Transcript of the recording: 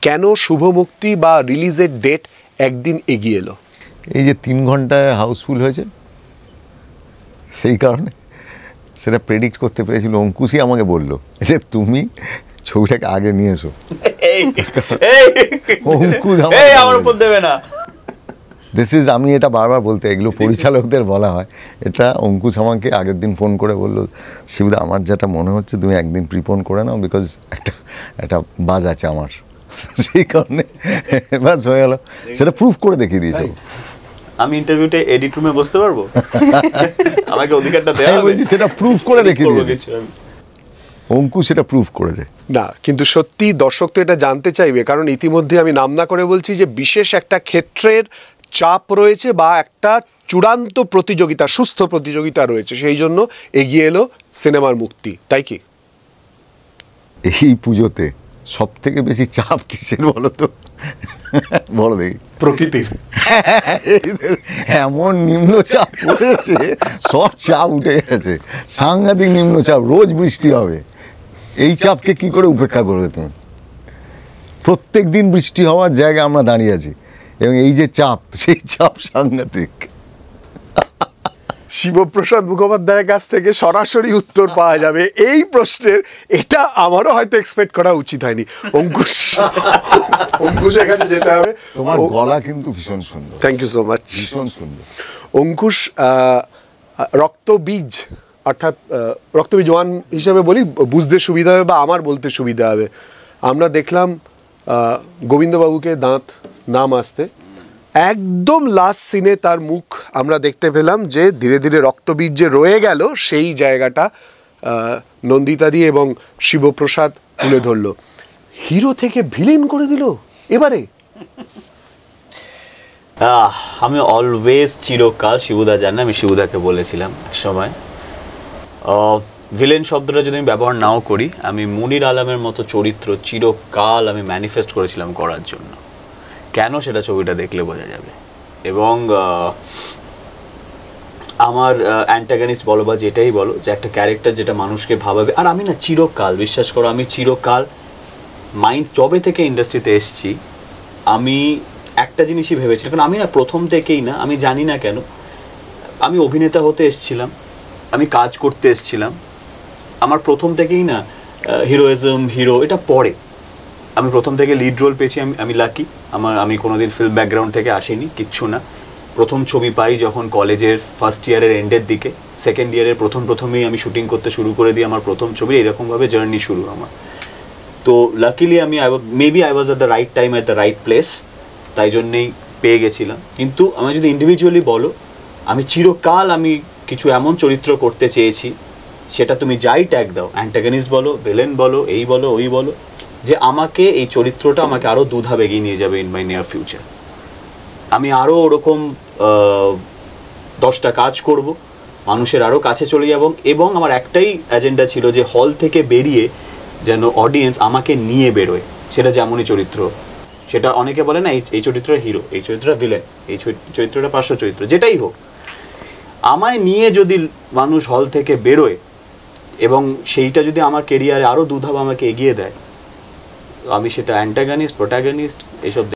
কেন শুভ মুক্তি বা রিলিজের ডেট একদিন এগিয়ে এলো? এই যে 3 ঘন্টায় হাউসফুল হয়েছে, সেই কারণে সেটা প্রেডিক্ট করতে পেরেছিল। অঙ্কুশই আমাকে বললো যে তুমি ছবিটাকে আগে নিয়ে এসো। অঙ্কুশ আমার উপর দেবে না। দিস ইজ, আমি এটা বারবার বলতে, এগুলো পরিচালকদের বলা হয়, এটা অঙ্কুশ আমাকে আগের দিন ফোন করে বললো, শিবদা আমার যেটা মনে হচ্ছে তুমি একদিন প্রিপোন করে নাও, বিকজ একটা বাজ আছে আমার, সেই কারণে বাস হয়ে গেল। সেটা প্রুফ করে দেখিয়ে দিয়েছে। আমি ইন্টারভিউতে এডিট রুমে বসতে পারবো? আমাকে অধিকারটা দেওয়া হবে। বলছি সেটা প্রুফ করে দেখিয়ে দিয়েছে অঙ্কুশ, সেটা প্রুফ করেছে। না, কিন্তু সত্যি দর্শক তো এটা জানতে চাইবে, কারণ ইতিমধ্যে আমি নাম না করে বলছি যে বিশেষ একটা ক্ষেত্রের চাপ রয়েছে বা একটা চূড়ান্ত প্রতিযোগিতা, সুস্থ প্রতিযোগিতা রয়েছে, সেই জন্য এগিয়ে এলো সিনেমার মুক্তি, তাই কি? এই পুজোতে সব থেকে বেশি চাপ কিসের বলো তো? বলো দেখি। প্রকৃতির। এমন নিম্নচাপ পড়েছে, সব চাপ উঠে গেছে, সাংঘাতিক নিম্নচাপ, রোজ বৃষ্টি হবে। এই চাপকে কি করে উপেক্ষা করবে তুমি? প্রত্যেক দিন বৃষ্টি হওয়ার জায়গায় আমরা দাঁড়িয়ে আছি, এবং এই যে চাপ, সেই চাপ সাংঘাতিক। শিবপ্রসাদ মুখোপাধ্যায়ের কাছ থেকে সরাসরি উত্তর পাওয়া যাবে এই প্রশ্নের, এটা আমারও হয়তো এক্সপেক্ট করা উচিত হয়নি। অঙ্কুশের কাছে যেতে হবে। তোমার গলা কিন্তু ভীষণ সুন্দর। Thank you so much. ভীষণ সুন্দর। অঙ্কুশ, রক্তবীজ, অর্থাৎ রক্তবীজ ওয়ান হিসেবে বলি, বুঝতে সুবিধা হবে বা আমার বলতে সুবিধা হবে। আমরা দেখলাম গোবিন্দবাবুকে দাঁত নাম আসতে, একদম লাস্ট সিনে তার মুখ আমরা দেখতে পেলাম যে ধীরে ধীরে রক্তবীজ যে রয়ে গেল, সেই জায়গাটা নন্দিতাদি এবং শিবপ্রসাদ তুলে ধরলো। হিরো থেকে ভিলেন করে দিল এবারে। আমি অলওয়েজ, চিরকাল, শিবুদা জানে, আমি শিবুদাকে বলেছিলাম এক সময়, ভিলেন শব্দটা যদি আমি ব্যবহার নাও করি, আমি মুনির আলমের মতো চরিত্র চিরকাল আমি ম্যানিফেস্ট করেছিলাম করার জন্য। কেন সেটা ছবিটা দেখলে বোঝা যাবে। এবং আমার অ্যান্টাগনিস্ট বলো বা যেটাই বলো, যে একটা ক্যারেক্টার যেটা মানুষকে ভাবাবে। আর আমি না চিরকাল, বিশ্বাস করো, আমি চিরকাল মাইন্ড জবে থেকে ইন্ডাস্ট্রিতে এসছি, আমি একটা জিনিসই ভেবেছিলাম, কারণ আমি না প্রথম থেকেই না, আমি জানি না কেন, আমি অভিনেতা হতে এসছিলাম, আমি কাজ করতে এসছিলাম, আমার প্রথম থেকেই না হিরোইজম, হিরো এটা পরে, আমি প্রথম থেকে লিড রোল পেয়েছি। আমি লাকি, আমি কোনোদিন ফিল্ম ব্যাকগ্রাউন্ড থেকে আসিনি, কিচ্ছু না। প্রথম ছবি পাই যখন কলেজের ফার্স্ট ইয়ারের এন্ডের দিকে, সেকেন্ড ইয়ারের প্রথমেই আমি শুটিং করতে শুরু করে দিই আমার প্রথম ছবি। এরকমভাবে জার্নি শুরু আমার। তো লাকিলি আমি maybe I was at the right time at the right place, তাই জন্যেই পেয়ে গেছিলাম। কিন্তু আমি যদি ইন্ডিভিজুয়ালি বলো, আমি চিরকাল আমি কিছু এমন চরিত্র করতে চেয়েছি, সেটা তুমি যাই ট্যাগ দাও, অ্যান্টাগনিস্ট বলো, ভিলেন বলো, এই বলো, ওই বলো, যে আমাকে এই চরিত্রটা আমাকে আরও দুধাপ এগিয়ে নিয়ে যাবে ইন মাই নিয়ার ফিউচার। আমি আরও ওরকম 10টা কাজ করব, মানুষের আরও কাছে চলে যাব। এবং আমার একটাই এজেন্ডা ছিল যে হল থেকে বেরিয়ে যেন অডিয়েন্স আমাকে নিয়ে বেরোয়, সেটা যেমনই চরিত্র। সেটা অনেকে বলে না এই চরিত্রটা হিরো, এই চরিত্রটা ভিলেন, এই চরিত্রটা পার্শ্ব চরিত্র, যেটাই হোক, আমায় নিয়ে যদি মানুষ হল থেকে বেরোয় এবং সেইটা যদি আমার কেরিয়ারে আরও দুধাপ আমাকে এগিয়ে দেয়, আমি সেটা অ্যান্টাগনিস্ট, প্রোটাগনিস্ট, এইসব